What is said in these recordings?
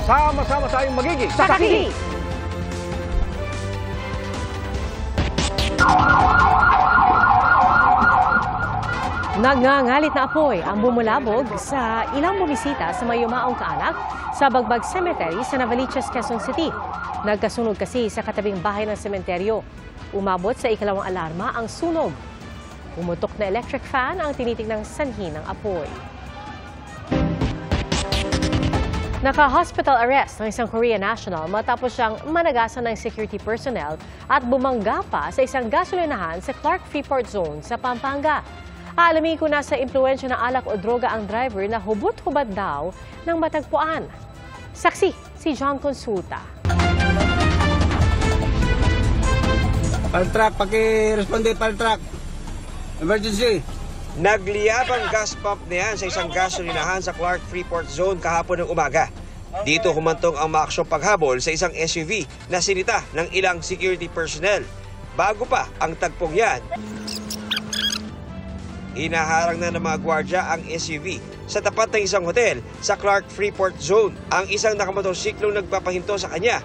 Sama-sama tayong magiging saksi! Nagngangalit na apoy ang bumulabog sa ilang bumisita sa may yumaong kaanak sa Bagbag Cemetery sa Navaliches, Quezon City. Nagkasunog kasi sa katabing bahay ng sementeryo. Umabot sa ikalawang alarma ang sunog. Pumutok na electric fan ang tinitingnang sanhi ng apoy. Naka-hospital arrest ng isang Korean national matapos siyang managasan ng security personnel at bumangga pa sa isang gasolinahan sa Clark Freeport Zone sa Pampanga. Aalamin ko na sa impluwensya ng alak o droga ang driver na hubot-hubad daw ng matagpuan. Saksi, si John Consulta. Paltrak, paki-responde paltrak. Emergency. Nagliyab ang gas pump na yan sa isang gasolinahan sa Clark Freeport Zone kahapon ng umaga. Dito humantong ang maaksyong paghabol sa isang SUV na sinita ng ilang security personnel. Bago pa ang tagpong yan, hinaharang na ng mga gwardya ang SUV sa tapat ng isang hotel sa Clark Freeport Zone. Ang isang nakamotorsiklong nagpapahinto sa kanya,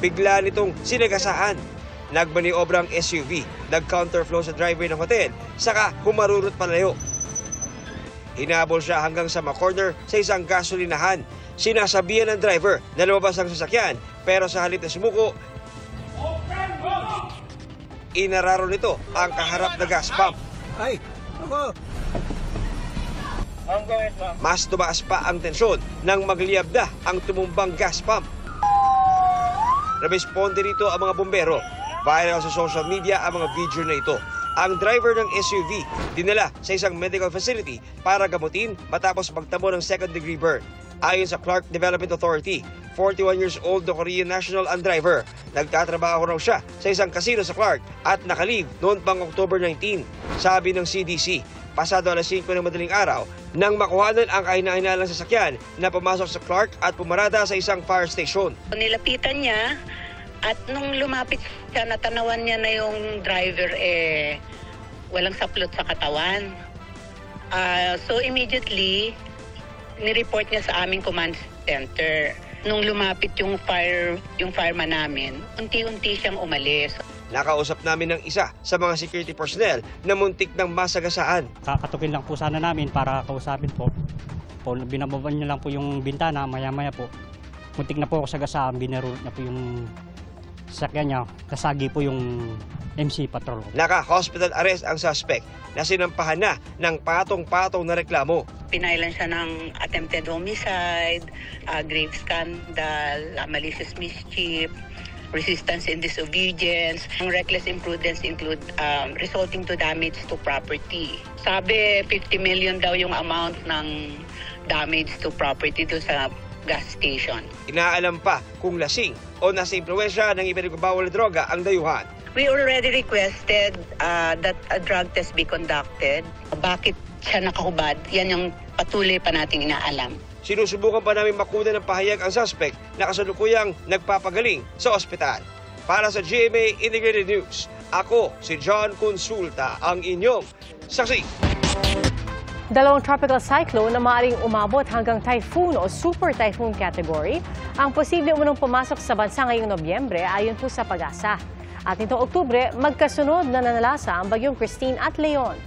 bigla nitong sinagasaan. Nagmaniobra ang SUV, nag-counterflow sa driveway ng hotel, saka humarurot palayo. Hinabol siya hanggang sa ma-corner sa isang gasolinahan. Sinasabihan ng driver na lumabas ang sasakyan, pero sa halip na sumuko, inararo nito ang kaharap na gas pump. Ay, ako. Mas tumaas pa ang tensyon nang magliyab na ang tumumbang gas pump. Responde rito ang mga bumbero. Viral sa social media ang mga video na ito. Ang driver ng SUV dinala sa isang medical facility para gamutin matapos magtamo ng second-degree burn. Ayon sa Clark Development Authority, 41 years old na Korean national ang driver. Nagtatrabaho raw siya sa isang casino sa Clark at nakalive noon pang October 19. Sabi ng CDC, pasado alas 5 ng madaling araw nang makuhanan ang kahina-hinalang sasakyan na pumasok sa Clark at pumarada sa isang fire station. Nilapitan niya at nung lumapit siya, natanawan niya na yung driver walang saplot sa katawan. So immediately, nireport niya sa aming command center. Nung lumapit yung fireman namin, unti-unti siyang umalis. Nakausap namin ng isa sa mga security personnel na muntik ng masagasaan. Kakatukin lang po sana namin para kausapin po. Binababan niya lang po yung bintana, maya-maya po. Muntik na po ako sagasaan, binaro na po yung sakyan niya, kasagi po yung MC patrol. Naka-hospital arrest ang suspect na sinampahan na ng patong-patong na reklamo. Pinailan siya ng attempted homicide, grave scandal, malicious mischief, resistance and disobedience. Ang reckless imprudence include resulting to damage to property. Sabi 50 million daw yung amount ng damage to property doon sa gas station. Inaalam pa kung lasing o nasa impluwensya ng ipinagbabawal na droga ang dayuhan. We already requested that a drug test be conducted. Bakit siya nakahubad? Yan yung patuloy pa nating inaalam. Sinusubukan pa namin makuha ng pahayag ang suspect na kasalukuyang nagpapagaling sa ospital. Para sa GMA Integrated News, ako si John Consulta, ang inyong saksi. Dalawang tropical cyclone na maaaring umabot hanggang typhoon o super typhoon category ang posible umunong pumasok sa bansa ngayong Nobyembre ayon po sa Pag-asa. At nitong Oktubre, magkasunod na nanalasa ang bagyong Christine at Leon.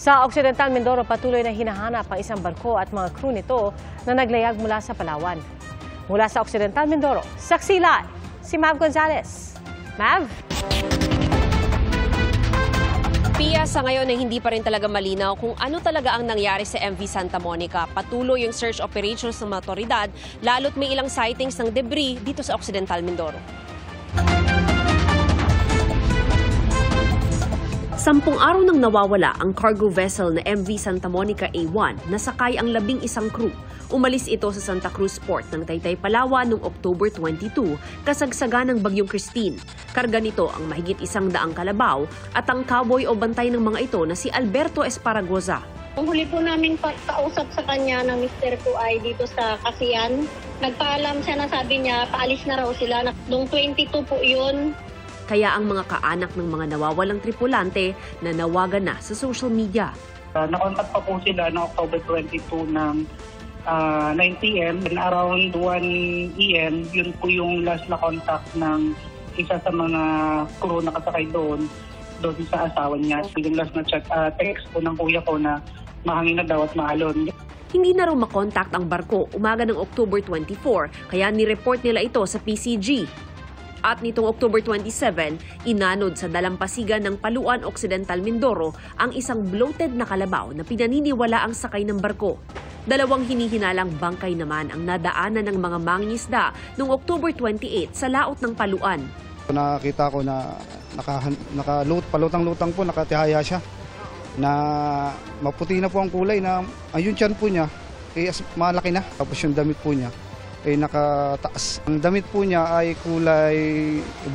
Sa Occidental Mindoro, patuloy na hinahanap ang isang barko at mga crew nito na naglayag mula sa Palawan. Mula sa Occidental Mindoro, saksi live si Mav Gonzalez. Mav? Pia, sa ngayon ay hindi pa rin talaga malinaw kung ano talaga ang nangyari sa MV Santa Monica. Patuloy yung search operations ng mga otoridad, lalo't may ilang sightings ng debris dito sa Occidental Mindoro. 10 araw nang nawawala ang cargo vessel na MV Santa Monica A1 na sakay ang 11 crew. Umalis ito sa Santa Cruz Port ng Taytay, Palawan noong October 22, kasagsagan ng bagyong Christine. Karga nito ang mahigit 100 kalabaw at ang cowboy o bantay ng mga ito na si Alberto Esparagoza. Ang huli po namin pagkausap sa kanya ng Mr. ko ay dito sa Kasiyan. Nagpaalam siya na sabi niya, paalis na raw sila. Noong 22 po yun. Kaya ang mga kaanak ng mga nawawalang tripulante na nawagan na sa social media. Nakontak pa po sila noong October 22 ng 9 p.m. and around 1 a.m. yun po yung last na contact ng isa sa mga crew na kasakay doon sa asawa niya. Yung last na text po ng kuya ko na mahangin na daw at maalon. Hindi na raw makontakt ang barko umaga ng October 24, kaya nireport nila ito sa PCG. At nitong October 27, inanod sa dalampasigan ng Paluan Occidental, Mindoro ang isang bloated na kalabaw na pinaniniwala ang sakay ng barko. 2 hinihinalang bangkay naman ang nadaanan ng mga mangingisda noong October 28 sa laot ng Paluan. Nakita ko na palutang-lutang po, nakatihaya siya. Na maputi na po ang kulay, na yung tiyan po niya malaki na, tapos yung damit po niya nakataas. Ang damit po niya ay kulay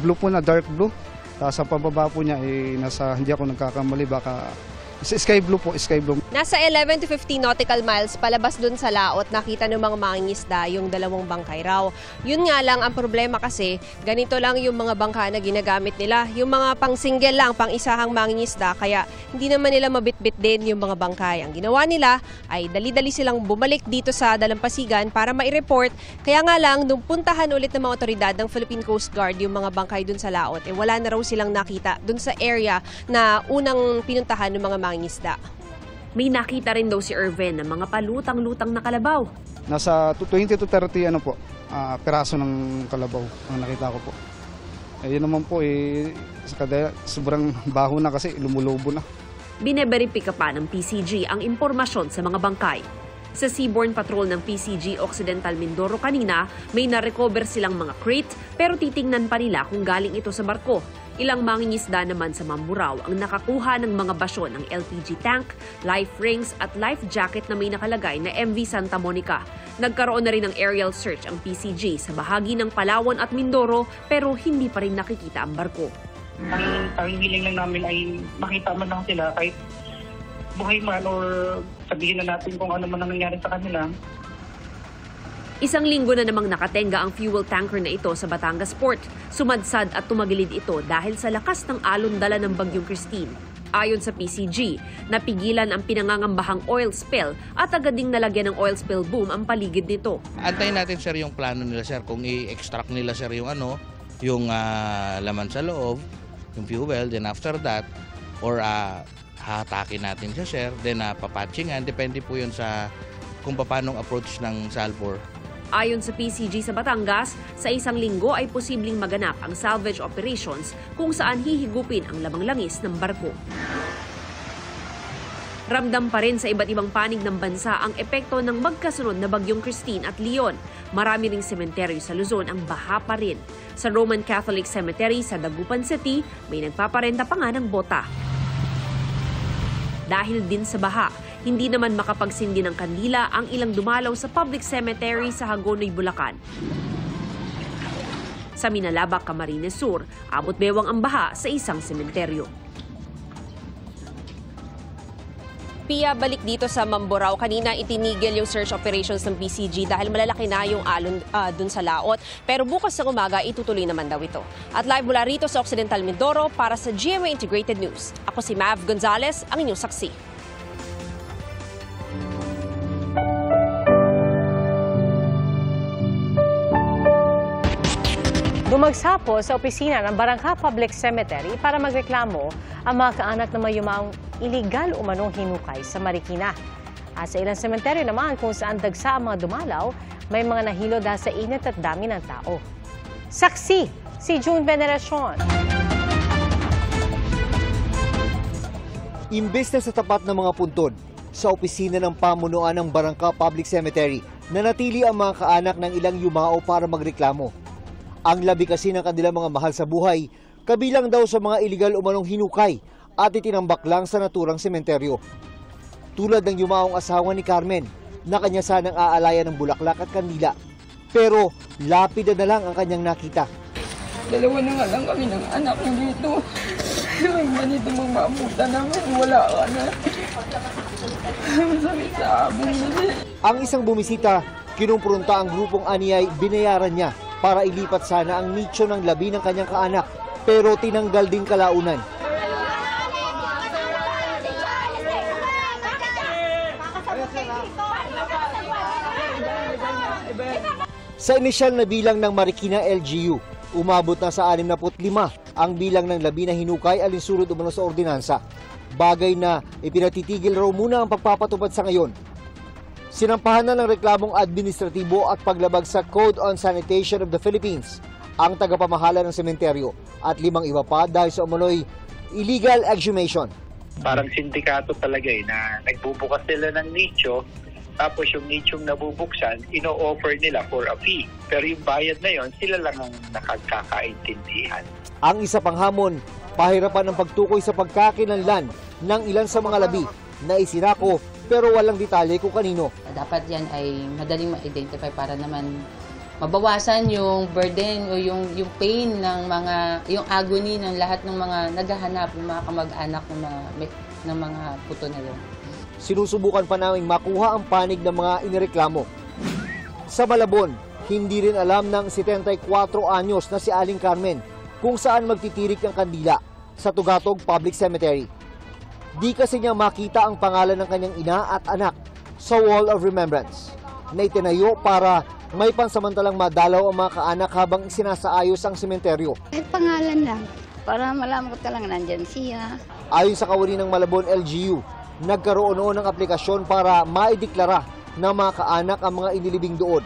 blue po, na dark blue, tapos sa pababa po niya nasa, hindi ako nagkakamali, baka sky blue po, sky blue. Nasa 11 to 15 nautical miles palabas dun sa laot, nakita ng mga mangingisda yung 2 bangkay raw. Yun nga lang, ang problema kasi, ganito lang yung mga bangka na ginagamit nila. Yung mga pang single lang, pang isahang mangingisda, kaya hindi naman nila mabitbit din yung mga bangkay. Ang ginawa nila ay dali-dali silang bumalik dito sa dalampasigan para mai-report. Kaya nga lang, nung puntahan ulit ng mga otoridad ng Philippine Coast Guard yung mga bangkay dun sa laot, wala na raw silang nakita dun sa area na unang pinuntahan ng mga mangingisda. May nakita rin daw si Irvin ng mga palutang-lutang na kalabaw. Nasa 20 to 30 peraso ng kalabaw ang nakita ko po. Yun naman po sobrang baho na kasi lumulubo na. Bineberipika pa ng PCG ang impormasyon sa mga bangkay. Sa Seaborne Patrol ng PCG Occidental Mindoro kanina, may na-recover silang mga crate pero titingnan pa nila kung galing ito sa barko. Ilang mangingisda naman sa Mamburao ang nakakuha ng mga basyon ng LPG tank, life rings at life jacket na may nakalagay na MV Santa Monica. Nagkaroon na rin ng aerial search ang PCG sa bahagi ng Palawan at Mindoro pero hindi pa rin nakikita ang barko. Ang hiling lang namin ay makita man lang sila kahit buhay man or sabihin na natin kung ano man ang nangyari sa kanila. 1 linggo na namang nakatenga ang fuel tanker na ito sa Batangas Port. Sumadsad at tumagilid ito dahil sa lakas ng alon dala ng Bagyong Christine. Ayon sa PCG, napigilan ang pinangangambahang oil spill at agad ding nalagyan ng oil spill boom ang paligid nito. Antayin natin sir yung plano nila sir, kung i-extract nila sir yung yung laman sa loob, yung fuel, then after that, or hatakin natin siya sir, then papatchingan, depende po yun sa kung paano approach ng Salvor. Ayon sa PCG sa Batangas, sa 1 linggo ay posibleng maganap ang salvage operations kung saan hihigupin ang lamang langis ng barko. Ramdam pa rin sa iba't ibang panig ng bansa ang epekto ng magkasunod na Bagyong Christine at Leon. Marami ring sementeryo sa Luzon ang baha pa rin. Sa Roman Catholic Cemetery sa Dagupan City, may nagpaparenta pa nga ng bota. Dahil din sa baha, hindi naman makapagsindi ng kandila ang ilang dumalaw sa public cemetery sa Hagonoy, Bulacan. Sa Minalabak, Camarines Sur, abot bewang ang baha sa isang sementeryo. Pia, balik dito sa Mamburao. Kanina itinigil yung search operations ng PCG dahil malalaki na yung alon dun sa laot. Pero bukas ng umaga, itutuloy naman daw ito. At live mula rito sa Occidental Mindoro para sa GMA Integrated News. Ako si Mav Gonzalez, ang inyong saksi. Dumagsapo sa opisina ng Barangka Public Cemetery para magreklamo ang mga kaanak na may yumaong iligal umanong hinukay sa Marikina. At sa ilang sementeryo naman kung saan dagsa ang mga dumalaw, may mga nahilo dahil sa init at dami ng tao. Saksi si June Veneracion. Imbes na sa tapat ng mga puntod, sa opisina ng pamunuan ng Barangka Public Cemetery, nanatili ang mga kaanak ng ilang yumao para magreklamo. Ang labi kasi ng kanilang mga mahal sa buhay, kabilang daw sa mga iligal umanong hinukay at itinambak lang sa naturang sementeryo. Tulad ng yumaong asawa ni Carmen, na kanya sanang aalayan ng bulaklak at kandila. Pero lapida na lang ang kanyang nakita. 2 na nga lang kami ng anak ko dito. Yung ganito mamaabutan namin, wala ka na. Masakit sa abong na. Ang isang bumisita, kinumpronta ang grupong aniyay, binayaran niya para ilipat sana ang nicho ng labi ng kanyang kaanak, pero tinanggal din kalaunan. Sa inisyal na bilang ng Marikina LGU, umabot na sa 65 ang bilang ng labi na hinukay alinsunod umano sa ordinansa. Bagay na ipinatitigil raw muna ang pagpapatupad sa ngayon. Sinampahan na ng reklamong administratibo at paglabag sa Code on Sanitation of the Philippines ang tagapamahala ng sementeryo at 5 iba pa dahil sa umano'y illegal exhumation. Parang sindikato talaga na nagbubukas sila ng nicho, tapos yung nichong nabubuksan, ino-offer nila for a fee. Pero yung bayad na yon, sila lang ang nakagkakaintindihan. Ang isa pang hamon, pahirapan ang pagtukoy sa pagkakinlanlan ng ilan sa mga labi na isinako pero walang detalye kung kanino. Dapat yan ay madaling ma-identify para naman mabawasan yung burden o yung pain ng yung agony ng lahat ng mga naghahanap, ng mga kamag-anak ng mga puto na yun. Sinusubukan pa naming makuha ang panig ng mga inireklamo. Sa Malabon, hindi rin alam ng 74 anyos na si Aling Carmen kung saan magtitirik ang kandila sa Tugatog Public Cemetery. Di kasi niya makita ang pangalan ng kanyang ina at anak sa Wall of Remembrance na itinayo para may pansamantalang madalaw ang mga kaanak habang sinasaayos ang sementeryo. Kahit pangalan lang, para malaman ko talaga nandyan siya. Ayon sa kawani ng Malabon LGU, nagkaroon noon ng aplikasyon para maideklara ng mga kaanak ang mga inilibing doon.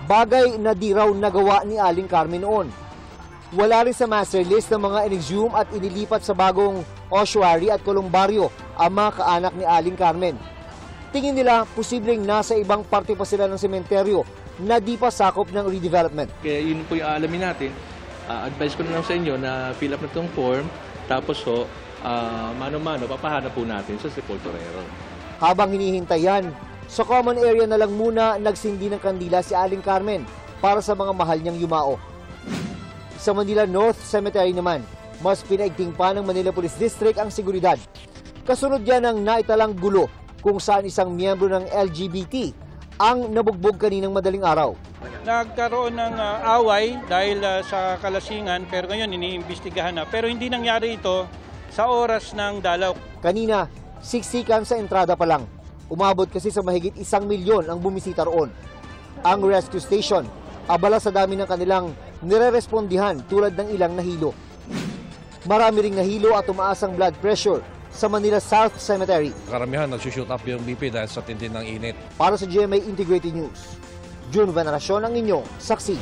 Bagay na di raw nagawa ni Aling Carmen noon. Wala rin sa master list ng mga inexhume at inilipat sa bagong ossuary at kolumbaryo ang mga kaanak ni Aling Carmen. Tingin nila posibleng nasa ibang parte pa sila ng sementeryo na di pa sakop ng redevelopment. Kaya yun po yung aalamin natin. Advice ko na lang sa inyo na fill up na itong form, tapos mano-mano, papahanap po natin sa sepulturero. Habang hinihintay yan, sa common area na lang muna nagsindi ng kandila si Aling Carmen para sa mga mahal niyang yumao. Sa Manila North Cemetery naman, mas pinaigting pa ng Manila Police District ang seguridad. Kasunod yan ang naitalang gulo kung saan isang miyembro ng LGBT ang nabugbog kaninang madaling araw. Nagkaroon ng away dahil sa kalasingan pero ngayon iniimbestigahan na. Pero hindi nangyari ito sa oras ng dalaw. Kanina, siksikan sa entrada pa lang. Umabot kasi sa mahigit 1 milyon ang bumisita roon. Ang rescue station, abala sa dami ng kanilang nire-respondihan tulad ng ilang nahilo. Marami ring nahilo at tumaas ang blood pressure sa Manila South Cemetery. Karamihan nagsushoot up yung BP dahil sa tindi ng init. Para sa GMA Integrated News, June Veneracion ang inyong saksi.